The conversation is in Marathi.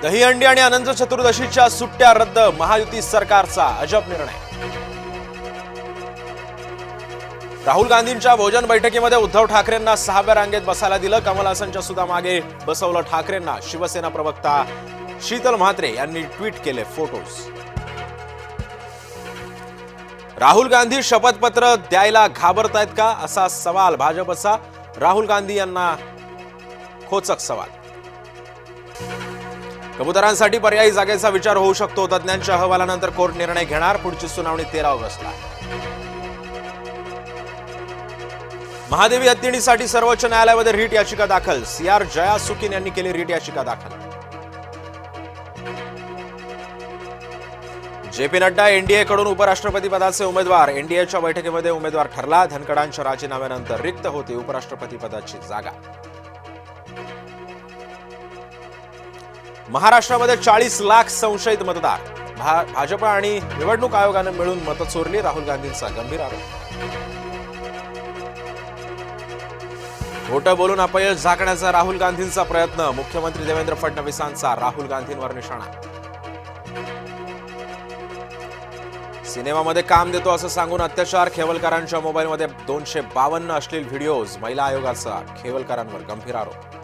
दहीहंडी आणि अनंत चतुर्दशीच्या सुट्ट्या रद्द, महायुती सरकारचा अजब निर्णय. राहुल गांधींच्या भोजन बैठकीमध्ये उद्धव ठाकरेंना 6व्या रांगेत बसायला दिलं. कमल हसनच्या सुद्धा मागे बसवलं ठाकरेंना. शिवसेना प्रवक्ता शीतल म्हात्रे यांनी ट्विट केले फोटोज. राहुल गांधी शपथपत्र द्यायला घाबरतायत का, असा सवाल भाजपचा. राहुल गांधी यांना खोचक सवाल. कबुतरांसाठी पर्यायी जागेचा विचार होऊ शकतो. तज्ज्ञांच्या अहवालानंतर कोर्ट निर्णय घेणार. पुढची सुनावणी 13 ऑगस्टला. महादेवी हत्तीणीसाठी सर्वोच्च न्यायालयामध्ये रीट याचिका दाखल. सीआर जया सुकीन यांनी केली रीट याचिका दाखल. जेपी नड्डा एनडीएकडून उपराष्ट्रपती पदाचे उमेदवार. एनडीएच्या बैठकीमध्ये उमेदवार ठरला. धनखडांच्या राजीनाम्यानंतर रिक्त होती उपराष्ट्रपती पदाची जागा. महाराष्ट्रामध्ये 40 लाख संशयित मतदार. भाजप आणि निवडणूक आयोगाने मिळून मतं चोरली. राहुल गांधींचा गंभीर आरोप. खोटं बोलून अपयश झाकण्याचा राहुल गांधींचा प्रयत्न. मुख्यमंत्री देवेंद्र फडणवीसांचा राहुल गांधींवर निशाणा. सिनेमामध्ये काम देतो असं सांगून अत्याचार. खेवलकरांच्या मोबाईलमध्ये 252 अश्लील व्हिडिओज. महिला आयोगाचा खेवलकरांवर गंभीर आरोप.